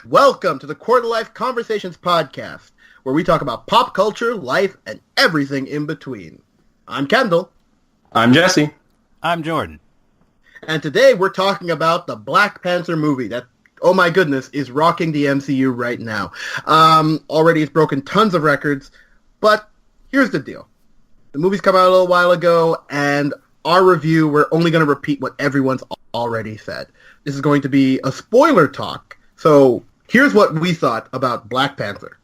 Welcome to the Quarterlife Conversations podcast, where we talk about pop culture, life, and everything in between. I'm Kendall. I'm Jesse. I'm Jordan. And today we're talking about the Black Panther movie that, oh my goodness, is rocking the MCU right now. Already it's broken tons of records, but here's the deal. The movie's come out a little while ago, and our review, we're only going to repeat what everyone's already said. This is going to be a spoiler talk. So here's what we thought about Black Panther.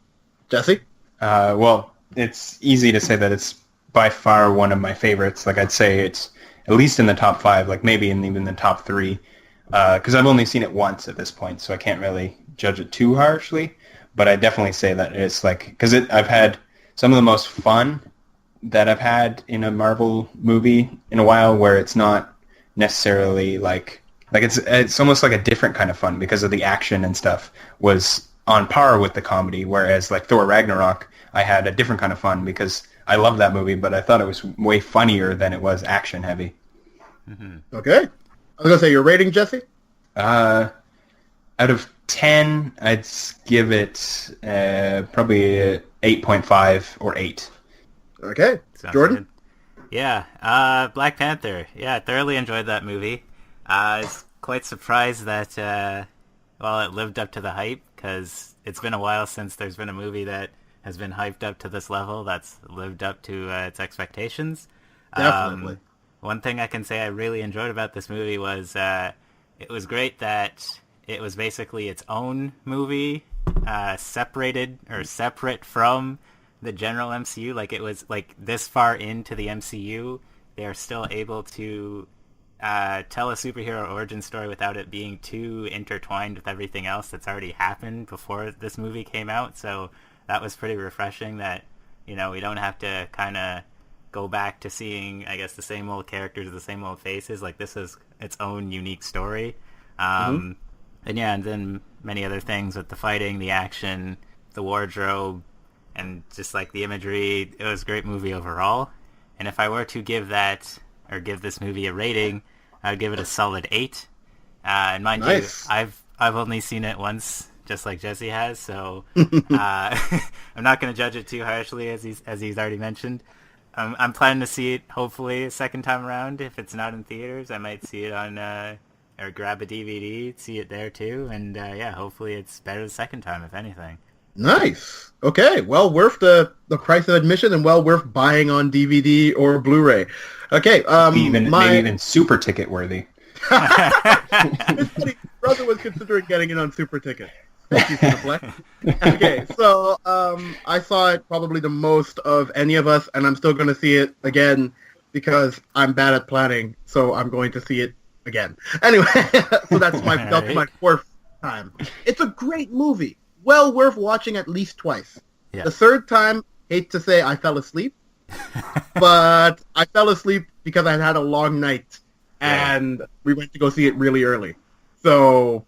Jesse? Well, it's easy to say that it's by far one of my favorites. Like, I'd say it's at least in the top 5, like maybe in even the top 3. Because I've only seen it once at this point, so I can't really judge it too harshly. But I definitely say that it's like, because I've had some of the most fun that I've had in a Marvel movie in a while, where it's not necessarily like it's almost like a different kind of fun because of the action and stuff was on par with the comedy, whereas like Thor Ragnarok, I had a different kind of fun because I love that movie, but I thought it was way funnier than it was action heavy. Mm-hmm. Okay. I was going to say your rating, Jesse? Out of 10, I'd give it probably 8.5 or 8. Okay. Sounds Jordan? good. Yeah, Black Panther. Yeah, I thoroughly enjoyed that movie. I was quite surprised that, it lived up to the hype, because it's been a while since there's been a movie that has been hyped up to this level that's lived up to its expectations. Definitely. One thing I can say I really enjoyed about this movie was it was great that it was basically its own movie, separate from the general MCU. Like, it was like this far into the MCU, they're still able to tell a superhero origin story without it being too intertwined with everything else that's already happened before this movie came out. So that was pretty refreshing that, we don't have to kind of go back to seeing, I guess, the same old characters, the same old faces. Like, this is its own unique story. And then many other things with the fighting, the action, the wardrobe, and just like the imagery. It was a great movie overall. And if I were to give this movie a rating, I'd give it a solid 8. And mind you, I've only seen it once, just like Jesse has, so I'm not going to judge it too harshly, as he's already mentioned. I'm planning to see it, hopefully, a second time around. If it's not in theaters, I might see it on, or grab a DVD, see it there too, and hopefully it's better the second time, if anything. Nice. Okay. Well worth the price of admission, and well worth buying on DVD or Blu-ray. Okay. Maybe even super ticket worthy. It's funny. Brother was considering getting it on super ticket. Thank you, Cineplex. Okay. So I saw it probably the most of any of us, and I'm still going to see it again because I'm bad at planning. So I'm going to see it again. Anyway, so that's my fourth time. It's a great movie. Well worth watching at least twice. Yeah. The third time, hate to say, I fell asleep. But I fell asleep because I had a long night. And we went to go see it really early. So,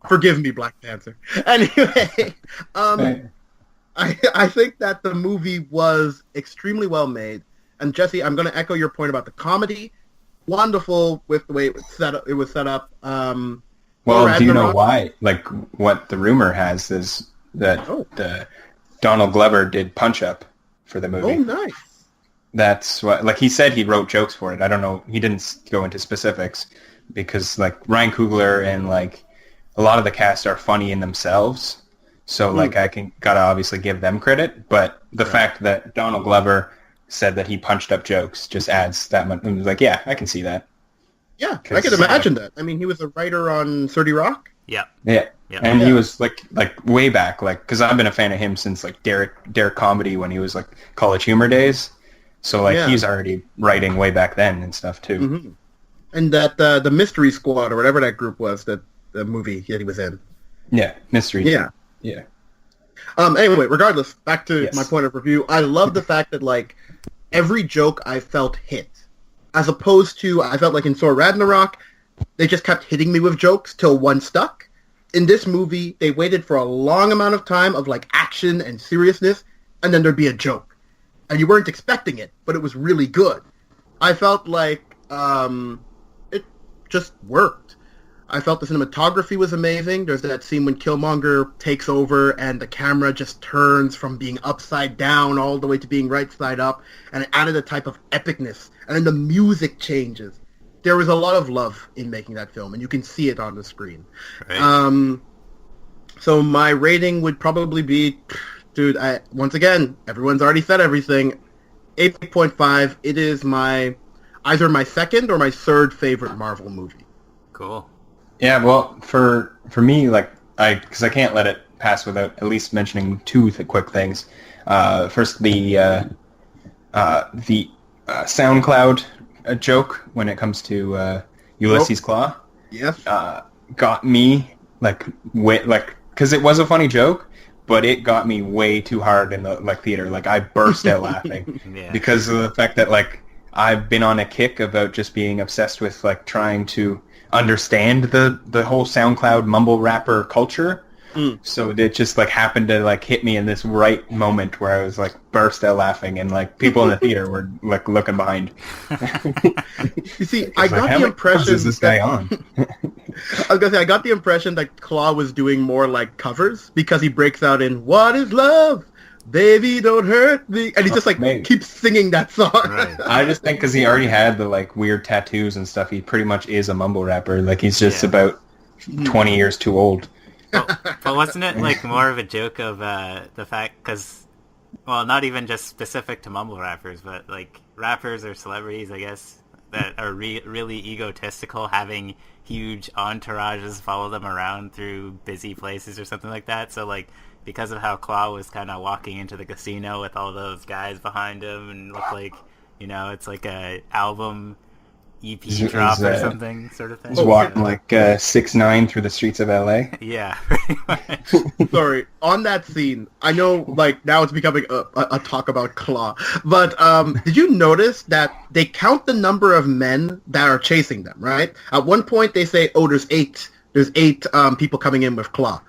forgive me, Black Panther. Anyway, I think that the movie was extremely well made. And Jesse, I'm going to echo your point about the comedy. Wonderful with the way it was set up. Well, do you know why? Like, what the rumor has is that Donald Glover did Punch Up for the movie. Oh, nice. That's what, like, he said he wrote jokes for it. I don't know. He didn't go into specifics because, like, Ryan Coogler and, like, a lot of the cast are funny in themselves. So, like, gotta obviously give them credit. But the fact that Donald Glover said that he punched up jokes just adds that much. And like, yeah, I can see that. Yeah, I can imagine that. I mean, he was a writer on 30 Rock. Yeah. Yeah. And he was like way back, like, because I've been a fan of him since like Derek Comedy when he was like College Humor days. So like he's already writing way back then and stuff too. Mm-hmm. And that the Mystery Squad or whatever that group was, that the movie that he was in. Yeah, Mystery. Yeah. Yeah. Anyway, regardless, back to my point of review. I love the fact that like every joke I felt hit. As opposed to, I felt like in Thor Ragnarok, they just kept hitting me with jokes till one stuck. In this movie, they waited for a long amount of time of like action and seriousness, and then there'd be a joke. And you weren't expecting it, but it was really good. I felt like it just worked. I felt the cinematography was amazing. There's that scene when Killmonger takes over and the camera just turns from being upside down all the way to being right side up, and it added a type of epicness. And then the music changes. There was a lot of love in making that film, and you can see it on the screen. Right. So my rating would probably be, dude, once again, everyone's already said everything, 8.5. It is either my second or my third favorite Marvel movie. Cool. Yeah, well, for me, like, because I can't let it pass without at least mentioning two quick things. First, the SoundCloud joke when it comes to Ulysses Claw. Yes. Got me because it was a funny joke, but it got me way too hard in the theater. Like, I burst out laughing because of the fact that I've been on a kick about just being obsessed with trying to understand the whole SoundCloud mumble rapper culture. So it just happened to hit me in this right moment where I was burst out laughing, and people in the theater were looking behind. You see, I got the impression is this guy on? I was gonna say I got the impression that Claw was doing more covers, because he breaks out in "What is love? Baby, don't hurt me," and he just keeps singing that song. Right. I just think because he already had the weird tattoos and stuff, he pretty much is a mumble rapper. He's just about 20 years too old. But wasn't it more of a joke of the fact, because, well, not even just specific to mumble rappers, but rappers or celebrities, I guess, that are really egotistical, having huge entourages follow them around through busy places or something like that. So because of how Claw was kind of walking into the casino with all those guys behind him and looked it's like a album EP drop or something sort of thing. He's walking 6ix9ine through the streets of LA. Yeah, pretty much. Sorry, on that scene, I know now it's becoming a talk about Claw, but did you notice that they count the number of men that are chasing them, right? At one point they say, there's eight people coming in with Claw.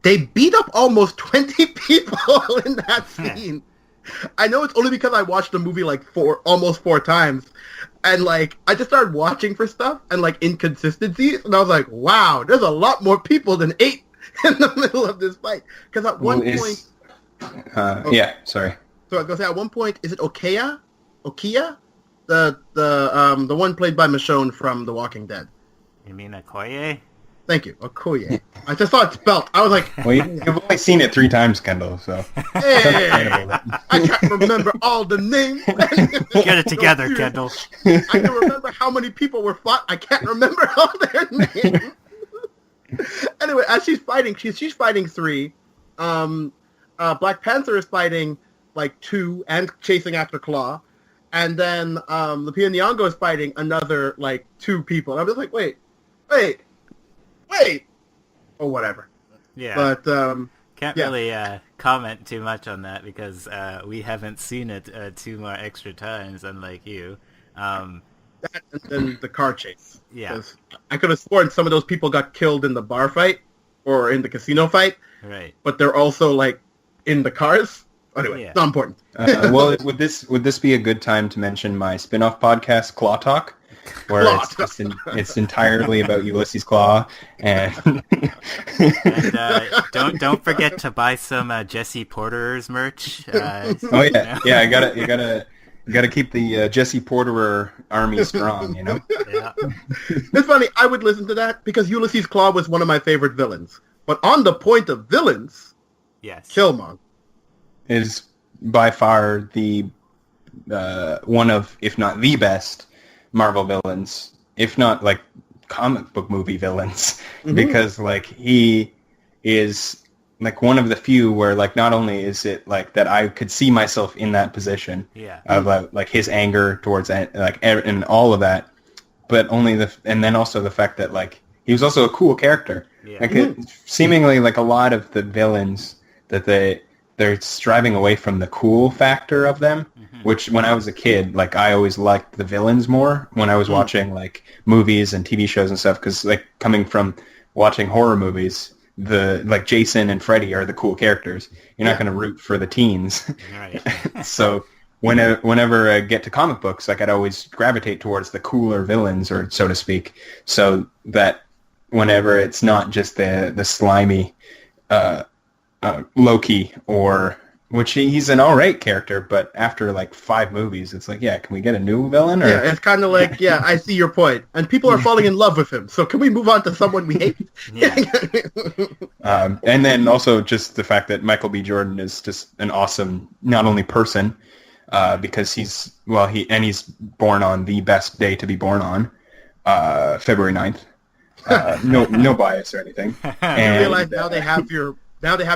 They beat up almost 20 people in that scene. I know it's only because I watched the movie almost four times, and I just started watching for stuff and inconsistencies, and I was like, wow, there's a lot more people than 8 in the middle of this fight. Because at one point, yeah, sorry. So I was gonna say, at one point, is it Okia, the one played by Michonne from The Walking Dead? You mean Okoye? Thank you, Okoye. I just saw it spelled. I was like, well, you've only seen it 3 times, Kendall, so. Hey, I can't remember all the names. Get it together, Kendall. I can remember how many people were fought. I can't remember all their names. Anyway, as she's fighting 3. Black Panther is fighting 2 and chasing after Claw. And then Lupita Nyong'o is fighting another 2 people. And I'm just like, wait. Or whatever. Yeah. But can't really comment too much on that because we haven't seen it 2 more extra times, unlike you. That and then the car chase. Yeah. I could have sworn some of those people got killed in the bar fight or in the casino fight. Right. But they're also in the cars. Anyway, It's not important. Well, would this be a good time to mention my spin-off podcast, Claw Talk? Where it's entirely about Ulysses Claw, and don't forget to buy some Jesse Porter's merch. Oh yeah, you gotta keep the Jesse Porter army strong, you know. Yeah. It's funny. I would listen to that because Ulysses Claw was one of my favorite villains. But on the point of villains, yes, Killmonger is by far the one of, if not the best, Marvel villains, if not comic book movie villains, because he is one of the few where not only is it that I could see myself in that position of his anger towards and all of that, but and then also the fact that he was also a cool character. Seemingly a lot of the villains that they're striving away from the cool factor of them, which when I was a kid, I always liked the villains more when I was watching movies and TV shows and stuff, because coming from watching horror movies, the Jason and Freddy are the cool characters. You're not going to root for the teens. Right. So whenever I get to comic books, I'd always gravitate towards the cooler villains, or so to speak, so that whenever it's not just the slimy Loki, or which he's an alright character, but after like 5 movies, it's like, yeah, can we get a new villain? Or... Yeah, it's kind of like, yeah, I see your point, and people are falling in love with him. So can we move on to someone we hate? Yeah. And then also just the fact that Michael B. Jordan is just an awesome, not only person, because he's born on the best day to be born on, February 9th. No bias or anything. I realize now they have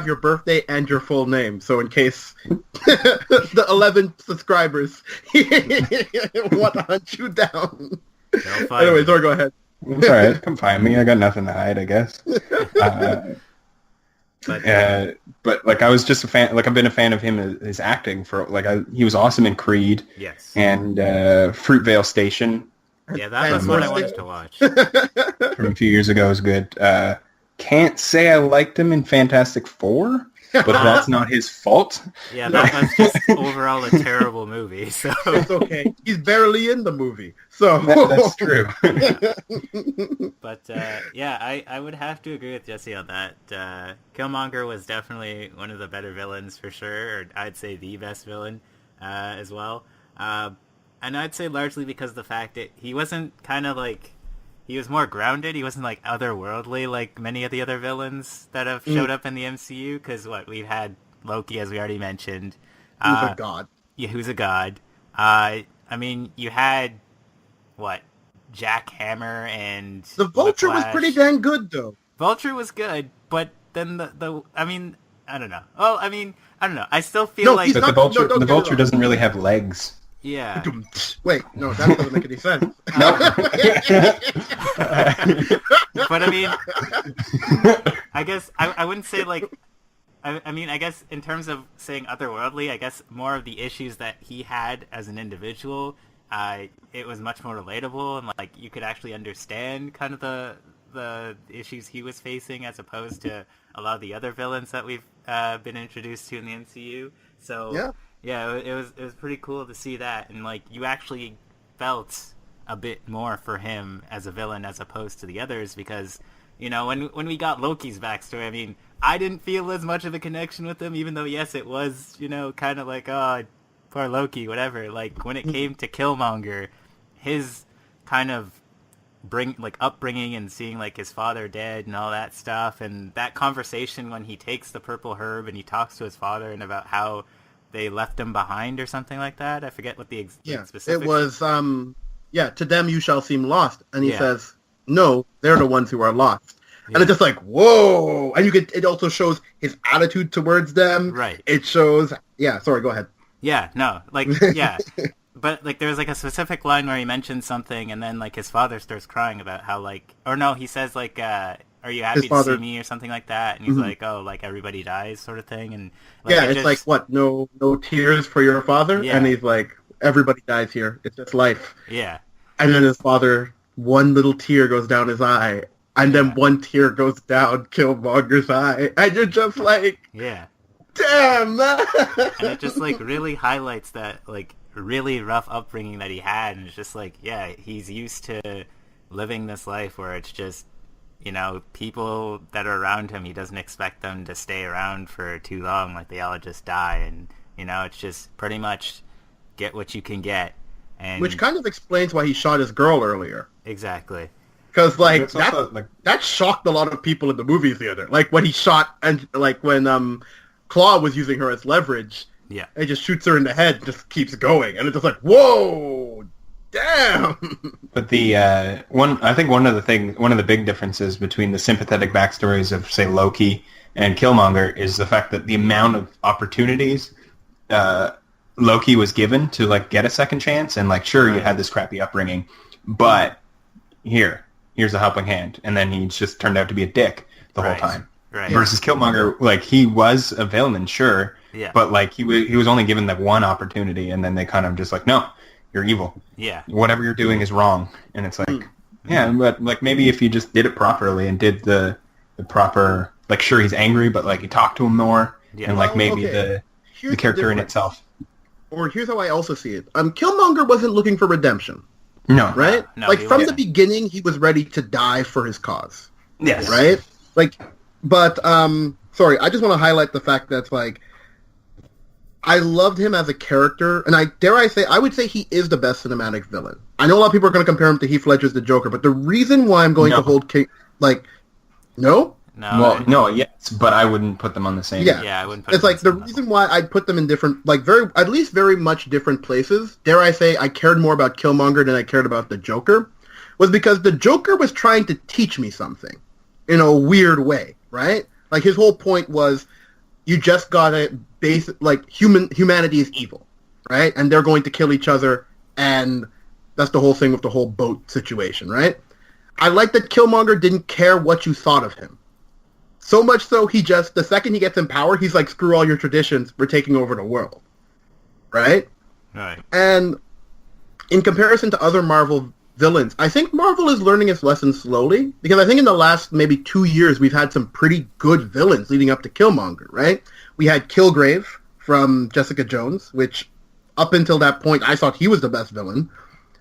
your birthday and your full name, so in case the 11 subscribers want to hunt you down. Anyway, sorry, go ahead. It's all right. Come find me. I got nothing to hide, I guess. But like, I was just a fan. Like, I've been a fan of him, his acting for like. He was awesome in Creed. Yes. And Fruitvale Station. Yeah, that was what I wanted to watch. From a few years ago was good. Can't say I liked him in Fantastic Four, but that's not his fault. Yeah, that was just overall a terrible movie. So it's okay. He's barely in the movie, so that's true. But yeah, I would have to agree with Jesse on that. Killmonger was definitely one of the better villains for sure, or I'd say the best villain as well. And I'd say largely because of the fact that he wasn't kind of like... He was more grounded. He wasn't, like, otherworldly like many of the other villains that have showed up in the MCU. Because, we've had Loki, as we already mentioned. Who's a god. Yeah, who's a god. I mean, you had, Jack Hammer and The Vulture Whiplash. was pretty dang good, though. Vulture was good, but then I mean, I don't know. Well, I mean, I don't know. I still feel like... But the Vulture doesn't really have legs. Yeah. Wait, no, that doesn't make any sense. But I mean, I guess I wouldn't say like, I mean, I guess in terms of saying otherworldly, I guess more of the issues that he had as an individual, it was much more relatable, and like you could actually understand kind of the issues he was facing as opposed to a lot of the other villains that we've been introduced to in the MCU. So yeah. Yeah, it was pretty cool to see that, and like you actually felt a bit more for him as a villain as opposed to the others, because you know when we got Loki's backstory, I mean, I didn't feel as much of a connection with him, even though yes, it was kind of like, oh, poor Loki, whatever. Like when it came to Killmonger, his kind of upbringing and seeing like his father dead and all that stuff, and that conversation when he takes the purple herb and he talks to his father and about how they left him behind or something like that. I forget what the specifics. It was, to them you shall seem lost. And he says, no, they're the ones who are lost. Yeah. And it's just like, whoa. And it also shows his attitude towards them. Right. It shows, sorry, go ahead. Yeah, no, like, yeah. But, like, there's, like, a specific line where he mentions something, and then, like, his father starts crying about how, like... Or, no, he says, like, are you happy to see me, or something like that? And he's like, oh, like, everybody dies, sort of thing. And like, it's like, what, no tears for your father? Yeah. And he's like, everybody dies here. It's just life. Yeah. And then his father, one little tear goes down his eye, and then one tear goes down Killmonger's eye. And you're just like... Yeah. Damn! And it just, like, really highlights that, like, really rough upbringing that he had, and it's just like, yeah, he's used to living this life where it's just, people that are around him, he doesn't expect them to stay around for too long, like they all just die, and it's just pretty much get what you can get. And which kind of explains why he shot his girl earlier. Exactly. Because that shocked a lot of people in the movie theater, like when he shot, and like when Claw was using her as leverage. Yeah. It just shoots her in the head, just keeps going, and it's just like, whoa, damn. But I think one of the big differences between the sympathetic backstories of, say, Loki and Killmonger is the fact that the amount of opportunities Loki was given to like get a second chance, and like, sure, you had this crappy upbringing, but here's a helping hand, and then he just turned out to be a dick the whole time. Right. Versus Killmonger, like, he was a villain, sure. Yeah. But like he was only given that one opportunity, and then they kind of just like, no, you're evil. Yeah. Whatever you're doing is wrong, and it's like, yeah, but like maybe if you just did it properly and did the proper, like, sure, he's angry, but like you talk to him more, and like maybe the character in itself. Or here's how I also see it: Killmonger wasn't looking for redemption. No. Right? No, like from the beginning, he was ready to die for his cause. Yes. Right? Like, but sorry, I just want to highlight the fact that like I loved him as a character, and I would say he is the best cinematic villain. I know a lot of people are going to compare him to Heath Ledger's The Joker, but the reason why I'm going to hold King, like, no? No. Well, no, yes, but I wouldn't put them on the same. Yeah, I wouldn't put It's them like the reason why I put them in different, like at least very much different places. Dare I say I cared more about Killmonger than I cared about the Joker, was because the Joker was trying to teach me something in a weird way, right? Like his whole point was, you just gotta like humanity is evil, right? And they're going to kill each other, and that's the whole thing with the whole boat situation, right? I like that Killmonger didn't care what you thought of him. So much so, the second he gets in power, he's like, screw all your traditions, we're taking over the world. Right? Right. And in comparison to other Marvel villains, I think Marvel is learning its lesson slowly, because I think in the last maybe 2 years, we've had some pretty good villains leading up to Killmonger, right? We had Kilgrave from Jessica Jones, which up until that point, I thought he was the best villain.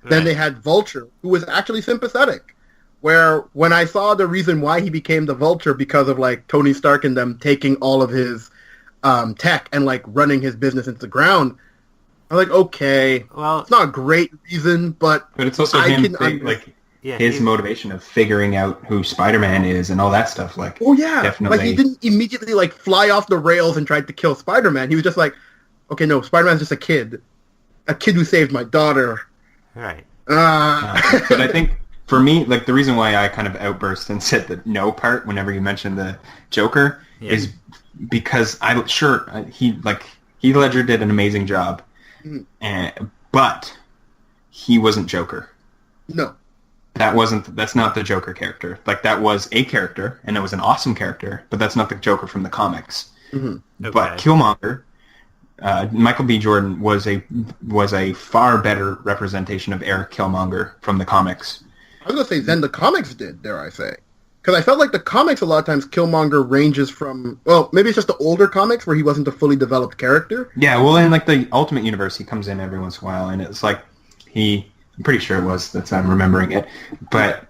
Right. Then they had Vulture, who was actually sympathetic. Where when I saw the reason why he became the Vulture because of like Tony Stark and them taking all of his tech and like running his business into the ground, I'm like, okay, well, it's not a great reason, but it's also his motivation of figuring out who Spider-Man is and all that stuff. Like, oh yeah, definitely. Like he didn't immediately like fly off the rails and tried to kill Spider-Man. He was just like, okay, no, Spider-Man's just a kid who saved my daughter. Right. But I think. For me, like the reason why I kind of outburst and said the no part whenever you mentioned the Joker is because Heath Ledger did an amazing job, but he wasn't Joker. No, that's not the Joker character. Like that was a character, and it was an awesome character, but that's not the Joker from the comics. Mm-hmm. Okay. But Killmonger, Michael B. Jordan was a far better representation of Eric Killmonger from the comics. I was going to say, than the comics did, dare I say. Because I felt like the comics, a lot of times, Killmonger ranges from... Well, maybe it's just the older comics where he wasn't a fully developed character. Yeah, well, in like the Ultimate Universe, he comes in every once in a while, and it's like I'm pretty sure it was, I'm remembering it. But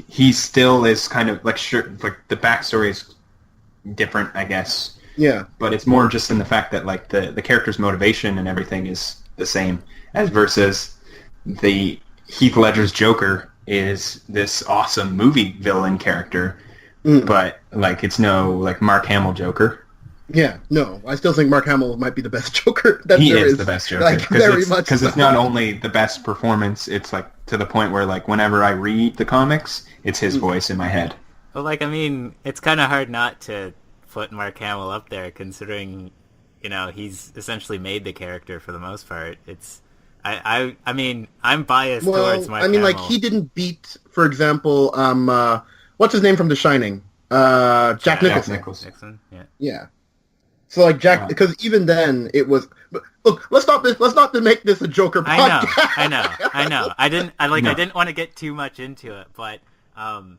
he still is kind of, like, sure, like, the backstory is different, I guess. Yeah. But it's more just in the fact that, like, the character's motivation and everything is the same, as versus... the Heath Ledger's Joker is this awesome movie villain character, but like it's no like Mark Hamill Joker. Yeah, no, I still think Mark Hamill might be the best Joker. He is the best Joker because it's not only the best performance; it's like to the point where like whenever I read the comics, it's his voice in my head. Well, like I mean, it's kind of hard not to put Mark Hamill up there, considering he's essentially made the character for the most part. It's I mean, I'm biased towards Mark Hamill. Like, he didn't beat, for example, what's his name from The Shining? Jack Nicholson. Yeah. So, like, because even then, it was... Look, let's not make this a Joker podcast. I know. I didn't want to get too much into it, but, I'm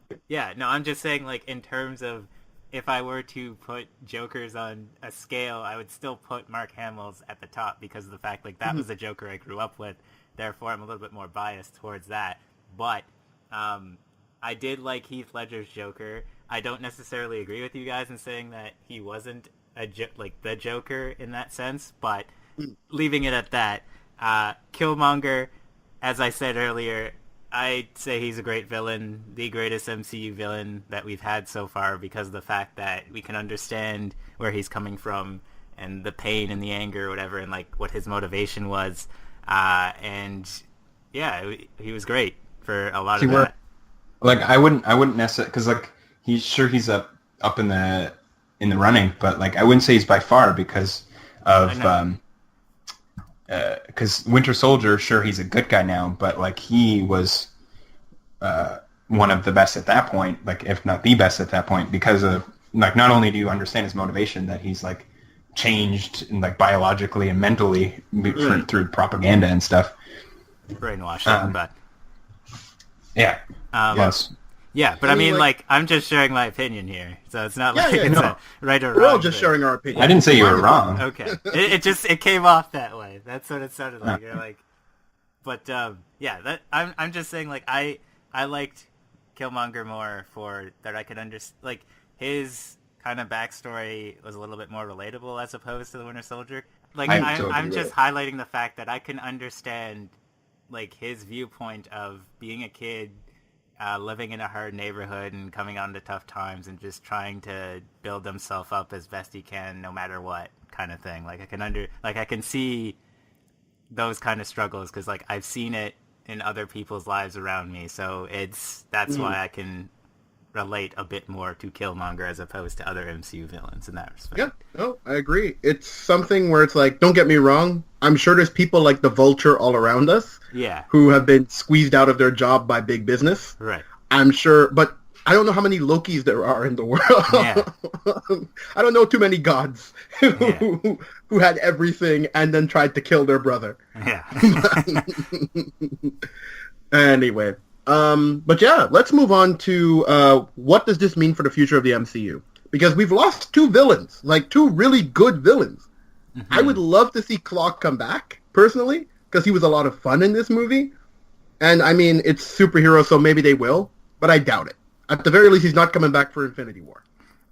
just saying, like, in terms of if I were to put Jokers on a scale, I would still put Mark Hamill's at the top because of the fact like that was the Joker I grew up with. Therefore, I'm a little bit more biased towards that. But I did like Heath Ledger's Joker. I don't necessarily agree with you guys in saying that he wasn't the Joker in that sense. But leaving it at that, Killmonger, as I said earlier, I'd say he's a great villain, the greatest MCU villain that we've had so far because of the fact that we can understand where he's coming from and the pain and the anger or whatever and like what his motivation was. And yeah, he was great for a lot of that. Like I wouldn't necessarily, because like he's up in the running, but like I wouldn't say he's by far because of because Winter Soldier, sure, he's a good guy now, but like he was one of the best at that point, like if not the best at that point, because of like not only do you understand his motivation that he's like changed and like biologically and mentally through propaganda and stuff, brainwashed, but yes. Yeah, but I mean, like, I'm just sharing my opinion here, so it's not like it's a right or wrong. We're all just sharing our opinion. I didn't say you were wrong. Okay, it came off that way. That's what it sounded like. You're like, but I'm just saying, like, I liked Killmonger more for that I could understand. Like, his kind of backstory was a little bit more relatable as opposed to the Winter Soldier. Like, I'm just highlighting the fact that I can understand, like, his viewpoint of being a kid, living in a hard neighborhood and coming on to tough times and just trying to build himself up as best he can no matter what kind of thing. Like, I can see those kind of struggles because, like, I've seen it in other people's lives around me, so that's why I can relate a bit more to Killmonger as opposed to other MCU villains in that respect. Yeah, no, I agree. It's something where it's like, don't get me wrong, I'm sure there's people like the Vulture all around us who have been squeezed out of their job by big business. Right. I'm sure, but I don't know how many Lokis there are in the world. Yeah. I don't know too many gods who had everything and then tried to kill their brother. Yeah. Anyway, but yeah, let's move on to what does this mean for the future of the MCU? Because we've lost two villains, like two really good villains. Mm-hmm. I would love to see Claw come back, personally, because he was a lot of fun in this movie. And, I mean, it's superhero, so maybe they will, but I doubt it. At the very least, he's not coming back for Infinity War.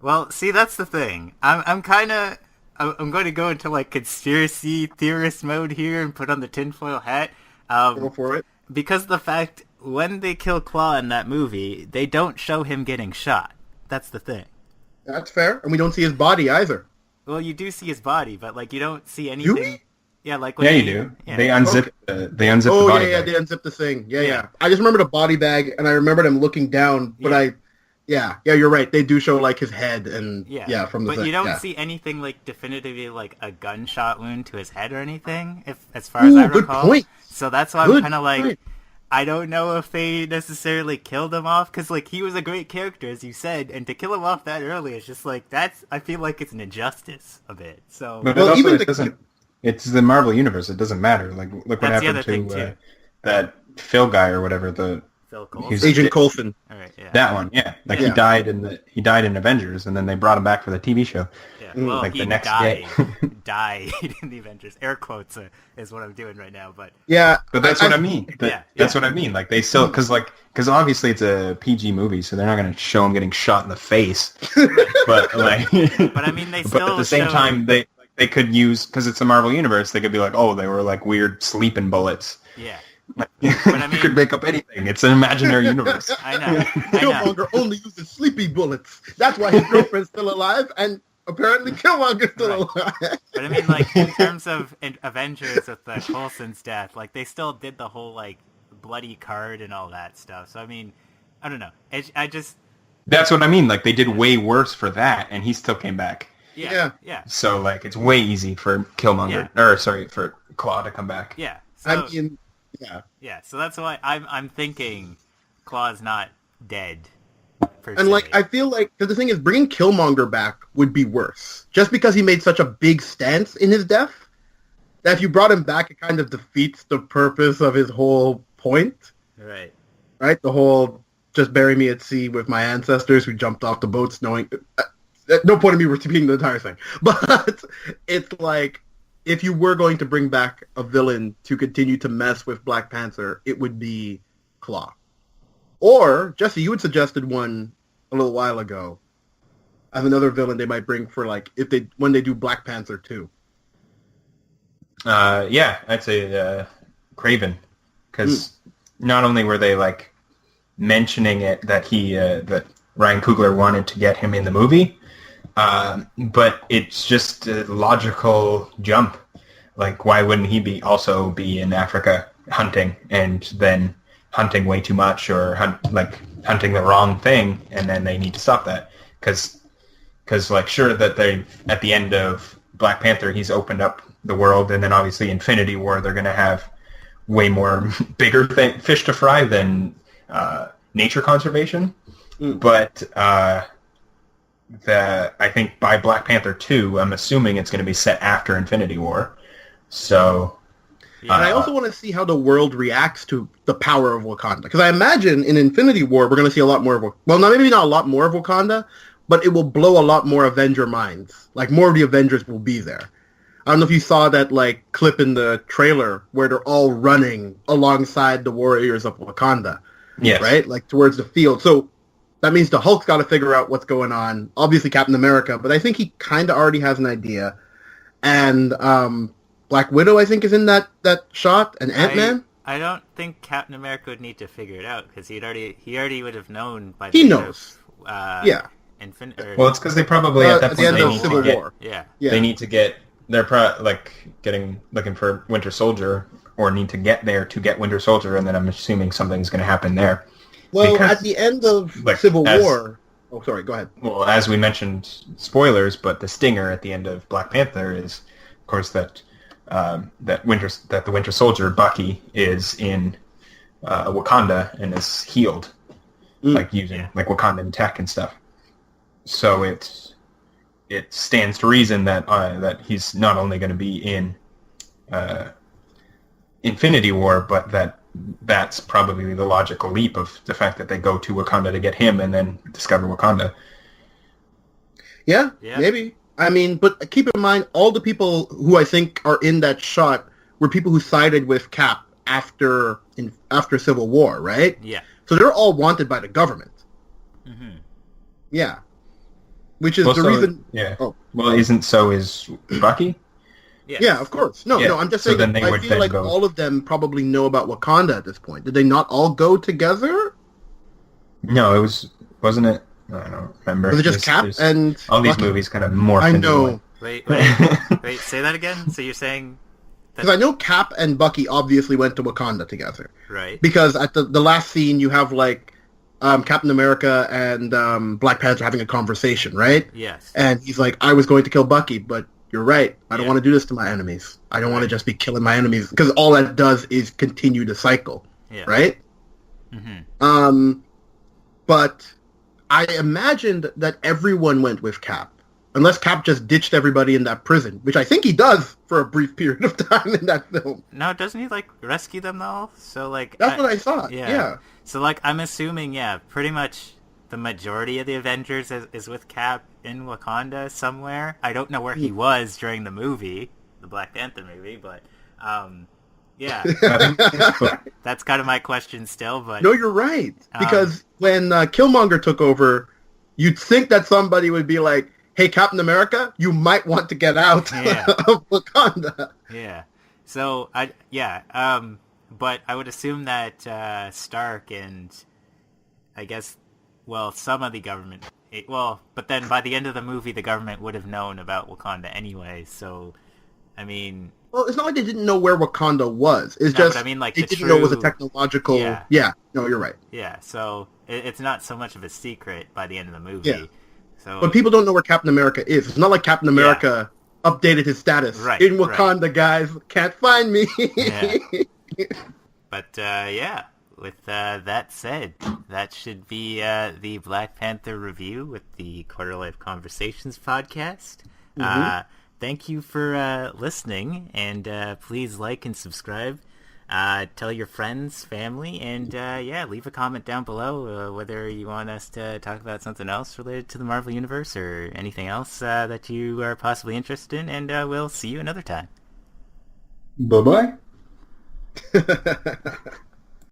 Well, see, that's the thing. I'm going to go into, like, conspiracy theorist mode here and put on the tinfoil hat. Go for it. Because the fact, when they kill Claw in that movie, they don't show him getting shot. That's the thing. That's fair. And we don't see his body either. Well, you do see his body, but, like, you don't see anything. Do we? Yeah, like when you do. Yeah. They unzip the body bag. They unzip the thing. Yeah. I just remember the body bag, and I remember them looking down, but you're right. They do show, like, his head and, from the But you don't see anything, like, definitively, like, a gunshot wound to his head or anything, as far as I recall. Good point. So that's why I'm kind of like, I don't know if they necessarily killed him off, because, like, he was a great character, as you said, and to kill him off that early is just, like, I feel like it's an injustice a bit. So, but also it doesn't... It's the Marvel Universe. It doesn't matter. Like, look what happened to that Phil guy or whatever. Phil Coulson? Agent Coulson. All right, yeah. That one, yeah. Like he died in Avengers, and then they brought him back for the TV show. Yeah. Well, like he the next day. died in the Avengers. Air quotes is what I'm doing right now, but but that's what I mean. That's what I mean. Like they still because obviously it's a PG movie, so they're not going to show him getting shot in the face. But like, but I mean, they still. But at the same time, they could use, because it's the Marvel Universe, they could be like, oh, they were like weird sleeping bullets. Yeah. But I mean, you could make up anything. It's an imaginary universe. I know. Killmonger only uses sleepy bullets. That's why his girlfriend's still alive, and apparently Killmonger's still alive. But I mean, like, in terms of Avengers with the Coulson's death, like, they still did the whole, like, bloody card and all that stuff. So, I mean, I don't know. That's what I mean. Like, they did way worse for that, and he still came back. Yeah. So, like, it's way easy for for Claw to come back. Yeah. So, I mean, yeah. So that's why I'm thinking Claw's not dead. And like, I feel like, because the thing is, bringing Killmonger back would be worse, just because he made such a big stance in his death. That if you brought him back, it kind of defeats the purpose of his whole point. Right. Right. The whole just bury me at sea with my ancestors who jumped off the boats, knowing. No point in me repeating the entire thing. But it's like, if you were going to bring back a villain to continue to mess with Black Panther, it would be Claw. Or, Jesse, you had suggested one a little while ago as another villain they might bring for, like, when they do Black Panther 2. I'd say Kraven. Because not only were they, like, mentioning it that that Ryan Coogler wanted to get him in the movie, but it's just a logical jump. Like, why wouldn't he also be in Africa hunting and then hunting way too much or hunting the wrong thing, and then they need to stop that? Because like, sure that they at the end of Black Panther he's opened up the world, and then obviously Infinity War they're going to have way more bigger fish to fry than nature conservation. But I think by Black Panther 2, I'm assuming it's going to be set after Infinity War. So, and I also want to see how the world reacts to the power of Wakanda. Because I imagine in Infinity War, we're going to see a lot more of maybe not a lot more of Wakanda, but it will blow a lot more Avenger minds. Like, more of the Avengers will be there. I don't know if you saw that, like, clip in the trailer where they're all running alongside the warriors of Wakanda. Yes. right? Like towards the field. So that means the Hulk's got to figure out what's going on. Obviously Captain America, but I think he kind of already has an idea. And Black Widow, I think, is in that shot, and Ant-Man. I don't think Captain America would need to figure it out because he already would have known by He the knows. End of, Well, it's because they probably at that at point the end they of need Civil to get, War. yeah. they need to get they're looking for Winter Soldier or need to get there to get Winter Soldier, and then I'm assuming something's going to happen there. Well, Because, at the end of Civil War. Oh, sorry. Go ahead. Well, as we mentioned, spoilers, but the stinger at the end of Black Panther is, of course, that the Winter Soldier Bucky is in Wakanda and is healed, like using like Wakandan tech and stuff. So it stands to reason that that he's not only going to be in Infinity War, but that's probably the logical leap of the fact that they go to Wakanda to get him and then discover Wakanda. Yeah, maybe. I mean, but keep in mind, all the people who I think are in that shot were people who sided with Cap after Civil War, right? Yeah. So they're all wanted by the government. Mm-hmm. Yeah. Which is the reason... Yeah. Oh. Well, is Bucky? Yes. Yeah, of course. No, I'm just saying then they I would feel then like go... all of them probably know about Wakanda at this point. Did they not all go together? No, wasn't it? I don't remember. Was it just Cap and all these Bucky? movies kind of morph I into know. one. Wait, say that again? So you're saying... Because I know Cap and Bucky obviously went to Wakanda together. Right. Because at the last scene, you have, like, Captain America and Black Panther having a conversation, right? Yes. And he's like, I was going to kill Bucky, but you're right. I don't want to do this to my enemies. I don't want to just be killing my enemies. Because all that does is continue the cycle, right? Mm-hmm. But I imagined that everyone went with Cap. Unless Cap just ditched everybody in that prison, which I think he does for a brief period of time in that film. No, doesn't he, like, rescue them, though? So, like... That's what I thought, yeah. So, like, I'm assuming, pretty much the majority of the Avengers is with Cap in Wakanda somewhere. I don't know where he was during the movie, the Black Panther movie, but, yeah. That's kind of my question still, but... No, you're right. Because when Killmonger took over, you'd think that somebody would be like, hey, Captain America, you might want to get out of Wakanda. Yeah. So, but I would assume that Stark and, I guess, well, some of the government... but then by the end of the movie, the government would have known about Wakanda anyway, so, I mean... Well, it's not like they didn't know where Wakanda was. It's just I mean, like, they didn't know it was a technological... Yeah. No, you're right. Yeah, so it's not so much of a secret by the end of the movie. Yeah. So, but people don't know where Captain America is. It's not like Captain America updated his status. In Wakanda, guys. Can't find me. Yeah. But, with that said, that should be the Black Panther review with the Quarterlife Conversations podcast. Mm-hmm. Thank you for listening, and please like and subscribe. Tell your friends, family, and leave a comment down below whether you want us to talk about something else related to the Marvel Universe or anything else that you are possibly interested in, and we'll see you another time. Bye-bye.